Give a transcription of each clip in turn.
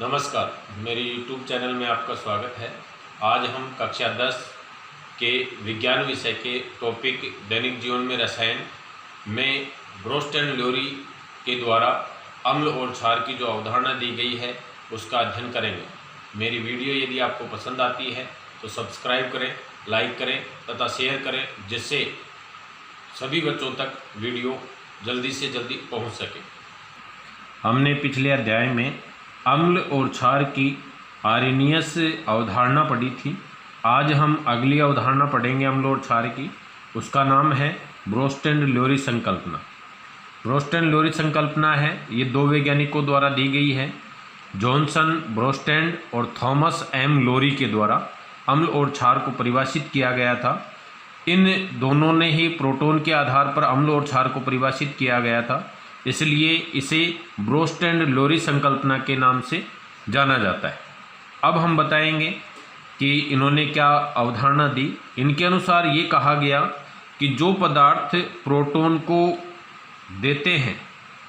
नमस्कार, मेरे YouTube channel में आपका स्वागत है। आज हम कक्षा 10 के विज्ञान विषय के टॉपिक दैनिक जीवन में रसायन में ब्रोस्ट एंड लोरी के द्वारा अम्ल और क्षार की जो अवधारणा दी गई है उसका अध्ययन करेंगे। मेरी वीडियो यदि आपको पसंद आती है तो सब्सक्राइब करें, लाइक करें तथा शेयर करें, जिससे सभी बच्चों तक वीडियो जल्दी से जल्दी पहुंच सके। हमने पिछले अध्याय में अम्ल और क्षार की आर्हेनियस अवधारणा पढ़ी थी। आज हम अगली अवधारणा पढ़ेंगे अम्ल और क्षार की। उसका नाम है ब्रोस्ट एंड लोरी संकल्पना। ब्रोस्ट एंड लोरी संकल्पना है, ये दो वैज्ञानिकों द्वारा दी गई है, जॉनसन ब्रोस्टैंड और थॉमस एम लोरी के द्वारा अम्ल और क्षार को परिभाषित किया गया था। इन दोनों ने ही प्रोटॉन के आधार पर अम्ल और क्षार को परिभाषित किया गया था, इसलिए इसे ब्रोस्ट एंड लोरी संकल्पना के नाम से जाना जाता है। अब हम बताएंगे कि इन्होंने क्या अवधारणा दी। इनके अनुसार ये कहा गया कि जो पदार्थ प्रोटॉन को देते हैं,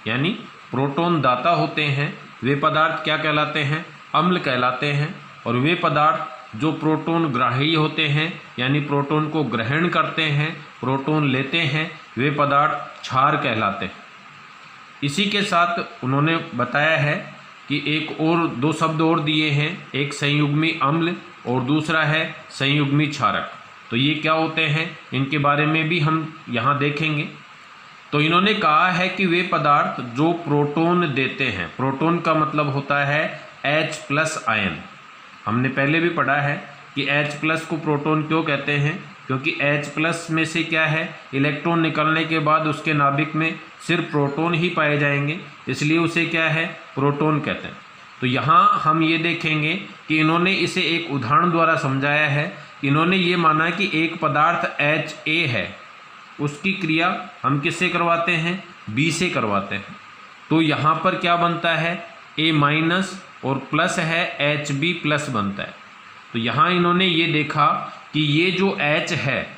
यानी प्रोटॉन दाता होते हैं, वे पदार्थ क्या कहलाते हैं? अम्ल कहलाते हैं। और वे पदार्थ जो प्रोटॉन ग्राही होते हैं, यानी प्रोटॉन को ग्रहण करते हैं, प्रोटॉन लेते हैं, वे पदार्थ क्षार कहलाते हैं। इसी के साथ उन्होंने बताया है कि एक और दो शब्द और दिए हैं, एक संयुग्मी अम्ल और दूसरा है संयुग्मी क्षारक। तो ये क्या होते हैं, इनके बारे में भी हम यहाँ देखेंगे। तो इन्होंने कहा है कि वे पदार्थ जो प्रोटॉन देते हैं, प्रोटॉन का मतलब होता है H+ आयन। हमने पहले भी पढ़ा है कि H+ को प्रोटॉन क्यों कहते हैं, क्योंकि H+ में से क्या है, इलेक्ट्रॉन निकलने के बाद उसके नाभिक में सिर्फ प्रोटॉन ही पाए जाएंगे, इसलिए उसे क्या है, प्रोटॉन कहते हैं। तो यहाँ हम ये देखेंगे कि इन्होंने इसे एक उदाहरण द्वारा समझाया है। इन्होंने ये माना कि एक पदार्थ Ha है, उसकी क्रिया हम किससे करवाते हैं? B से करवाते हैं। तो यहाँ पर क्या बनता है? A- और प्लस है Hb+ बनता है। तो यहाँ इन्होंने ये देखा कि ये जो H है,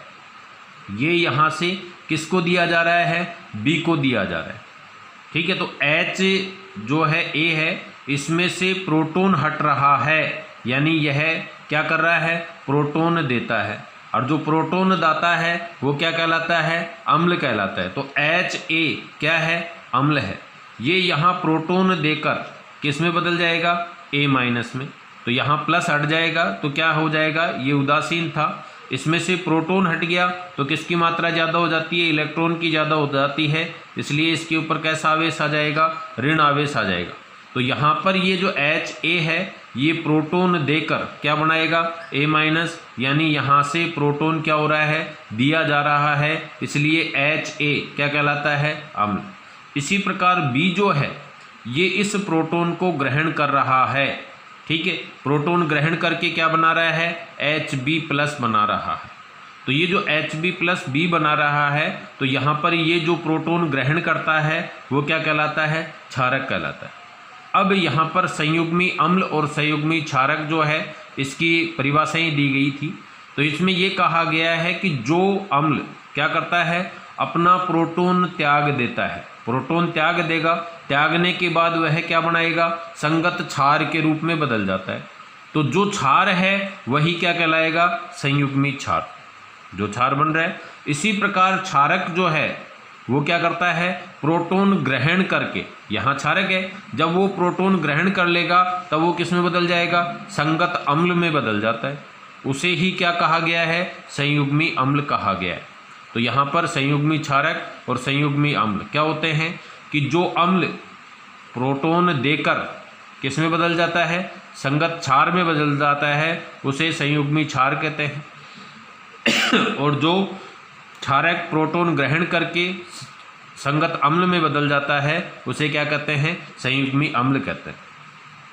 ये यहाँ से किसको दिया जा रहा है? B को दिया जा रहा है। ठीक है, तो H जो है A है, इसमें से प्रोटॉन हट रहा है, यानी यह क्या कर रहा है? प्रोटॉन देता है। और जो प्रोटॉन दाता है वो क्या कहलाता है? अम्ल कहलाता है। तो Ha क्या है? अम्ल है। ये यहाँ प्रोटॉन देकर किस में बदल जाएगा? A- में। तो यहाँ प्लस हट जाएगा तो क्या हो जाएगा? ये उदासीन था, इसमें से प्रोटॉन हट गया तो किसकी मात्रा ज़्यादा हो जाती है? इलेक्ट्रॉन की ज़्यादा हो जाती है, इसलिए इसके ऊपर कैसा आवेश आ जाएगा? ऋण आवेश आ जाएगा। तो यहाँ पर ये जो Ha है, ये प्रोटॉन देकर क्या बनाएगा? A-, यानी यहाँ से प्रोटॉन क्या हो रहा है? दिया जा रहा है, इसलिए Ha क्या कहलाता है? अम्ल। इसी प्रकार B जो है, ये इस प्रोटॉन को ग्रहण कर रहा है। ठीक है, प्रोटॉन ग्रहण करके क्या बना रहा है? Hb+ बना रहा है। तो ये जो Hb+ B बना रहा है, तो यहाँ पर ये जो प्रोटॉन ग्रहण करता है वो क्या कहलाता है? क्षारक कहलाता है। अब यहाँ पर संयुग्मी अम्ल और संयुग्मी क्षारक जो है, इसकी परिभाषाएं दी गई थी। तो इसमें ये कहा गया है कि जो अम्ल क्या करता है? अपना प्रोटॉन त्याग देता है। प्रोटॉन त्याग देगा, त्यागने के बाद वह क्या बनाएगा? संगत क्षार के रूप में बदल जाता है। तो जो क्षार है वही क्या कहलाएगा? संयुग्मी क्षार, जो क्षार बन रहा है। इसी प्रकार क्षारक जो है वो क्या करता है? प्रोटॉन ग्रहण करके, यहाँ क्षारक है, जब वो प्रोटॉन ग्रहण कर लेगा तब वो किस में बदल जाएगा? संगत अम्ल में बदल जाता है। उसे ही क्या कहा गया है? संयुग्मी अम्ल कहा गया है। तो यहाँ पर संयुग्मी क्षारक और संयुग्मी अम्ल क्या होते हैं कि जो अम्ल प्रोटॉन देकर किस में बदल जाता है? संगत क्षार में बदल जाता है, उसे संयुग्मी क्षार कहते हैं। और जो क्षारक प्रोटॉन ग्रहण करके संगत अम्ल में बदल जाता है, उसे क्या कहते हैं? संयुग्मी अम्ल कहते हैं।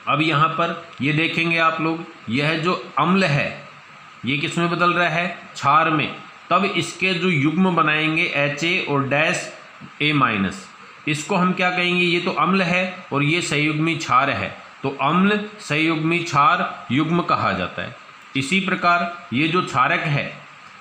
अब यहाँ पर ये देखेंगे आप लोग, यह जो अम्ल है ये किस में बदल रहा है? क्षार में। तब इसके जो युग्म बनाएंगे Ha और -A-, इसको हम क्या कहेंगे? ये तो अम्ल है और ये संयुग्मी क्षार है, तो अम्ल संयुग्मी क्षार युग्म कहा जाता है। इसी प्रकार ये जो क्षारक है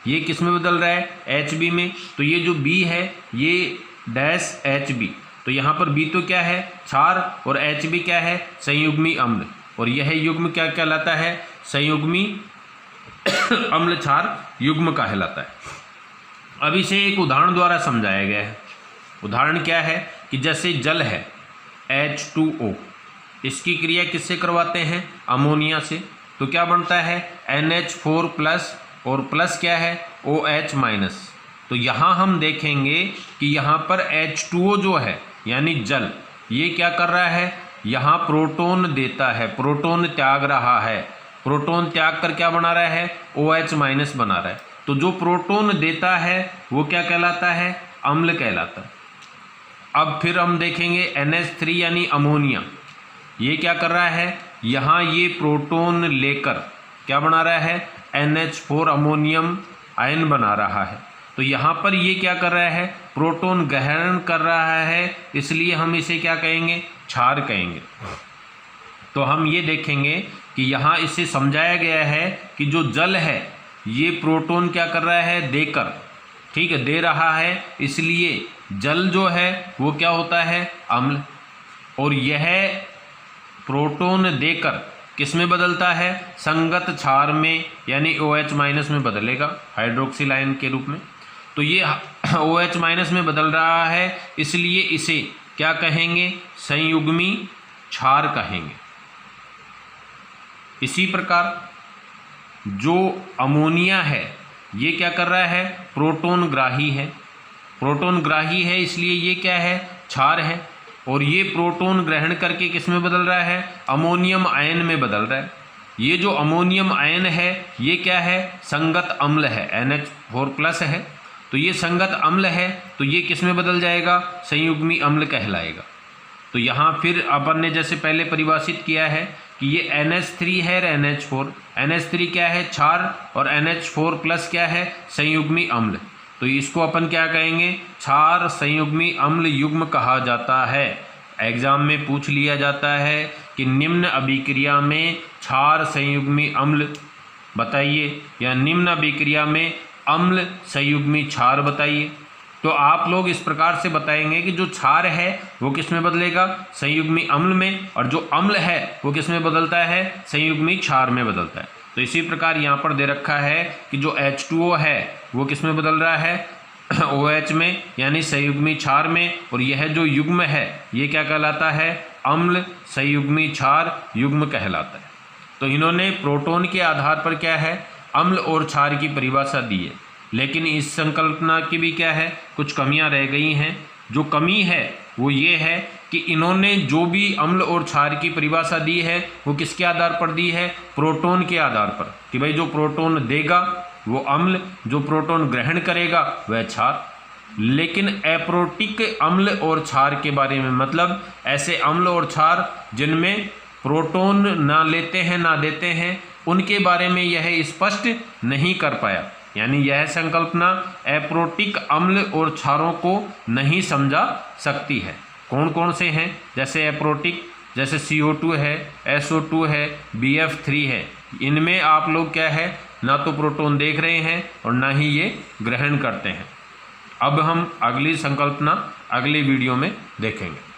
ये किस में बदल रहा है? Hb में। तो ये जो B है ये -Hb, तो यहाँ पर B तो क्या है? क्षार, और Hb क्या है? संयुग्मी अम्ल। और यह युग्म क्या कहलाता है? संयुग्मी अम्ल क्षार युग्म कहलाता है। अब इसे एक उदाहरण द्वारा समझाया गया है। उदाहरण क्या है कि जैसे जल है H2O, इसकी क्रिया किससे करवाते हैं? अमोनिया से। तो क्या बनता है? NH4+ और प्लस क्या है? OH-। तो यहाँ हम देखेंगे कि यहाँ पर H2O जो है यानी जल, ये क्या कर रहा है? यहाँ प्रोटॉन देता है, प्रोटॉन त्याग रहा है। प्रोटॉन त्याग कर क्या बना रहा है? OH- बना रहा है। तो जो प्रोटॉन देता है वो क्या कहलाता है? अम्ल कहलाता है। अब फिर हम देखेंगे NH3 यानी अमोनिया, ये क्या कर रहा है? यहाँ ये प्रोटॉन लेकर क्या बना रहा है? NH4 अमोनियम आयन बना रहा है। तो यहाँ पर ये क्या कर रहा है? प्रोटॉन ग्रहण कर रहा है, इसलिए हम इसे क्या कहेंगे? क्षार कहेंगे। तो हम ये देखेंगे कि यहाँ इसे समझाया गया है कि जो जल है ये प्रोटॉन क्या कर रहा है? देकर, ठीक है, दे रहा है, इसलिए जल जो है वो क्या होता है? अम्ल। और यह प्रोटॉन देकर किस में बदलता है? संगत क्षार में यानी OH- में बदलेगा, हाइड्रोक्सिल आयन के रूप में। तो ये OH- में बदल रहा है, इसलिए इसे क्या कहेंगे? संयुग्मी क्षार कहेंगे। इसी प्रकार जो अमोनिया है ये क्या कर रहा है? प्रोटॉन ग्राही है। प्रोटॉन ग्राही है इसलिए ये क्या है? क्षार है। और ये प्रोटॉन ग्रहण करके किस में बदल रहा है? अमोनियम आयन में बदल रहा है। ये जो अमोनियम आयन है ये क्या है? संगत अम्ल है, NH4+ है। तो ये संगत अम्ल है, तो ये किस में बदल जाएगा? संयुग्मी अम्ल कहलाएगा। तो यहाँ फिर अपन ने जैसे पहले परिभाषित किया है कि ये NH3 है और NH4। NH3 क्या है? क्षार, और NH4+ क्या है? संयुग्मी अम्ल। तो इसको अपन क्या कहेंगे? क्षार संयुग्मी अम्ल युग्म कहा जाता है। एग्जाम में पूछ लिया जाता है कि निम्न अभिक्रिया में क्षार संयुग्मी अम्ल बताइए, या निम्न अभिक्रिया में अम्ल संयुग्मी क्षार बताइए। तो आप लोग इस प्रकार से बताएंगे कि जो क्षार है वो किस में बदलेगा? संयुग्मी अम्ल में, और जो अम्ल है वो किस में बदलता है? संयुग्मी क्षार में बदलता है। तो इसी प्रकार यहाँ पर दे रखा है कि जो H2O है वो किस में बदल रहा है? OH में यानी संयुग्मी क्षार में। और यह जो युग्म है ये क्या कहलाता है? अम्ल संयुग्मी क्षार युग्म कहलाता है। तो इन्होंने प्रोटॉन के आधार पर क्या है? अम्ल और क्षार की परिभाषा दी है, लेकिन इस संकल्पना की भी क्या है? कुछ कमियां रह गई हैं। जो कमी है वो ये है कि इन्होंने जो भी अम्ल और क्षार की परिभाषा दी है वो किसके आधार पर दी है? प्रोटॉन के आधार पर, कि भाई जो प्रोटॉन देगा वो अम्ल, जो प्रोटॉन ग्रहण करेगा वह क्षार। लेकिन एप्रोटिक अम्ल और क्षार के बारे में, मतलब ऐसे अम्ल और क्षार जिनमें प्रोटॉन ना लेते हैं ना देते हैं, उनके बारे में यह स्पष्ट नहीं कर पाया। यानी यह संकल्पना एप्रोटिक अम्ल और क्षारों को नहीं समझा सकती है। कौन कौन से हैं? जैसे एप्रोटिक, जैसे CO2 है, SO2 है, BF3 है। इनमें आप लोग क्या है? ना तो प्रोटॉन देख रहे हैं और ना ही ये ग्रहण करते हैं। अब हम अगली संकल्पना अगली वीडियो में देखेंगे।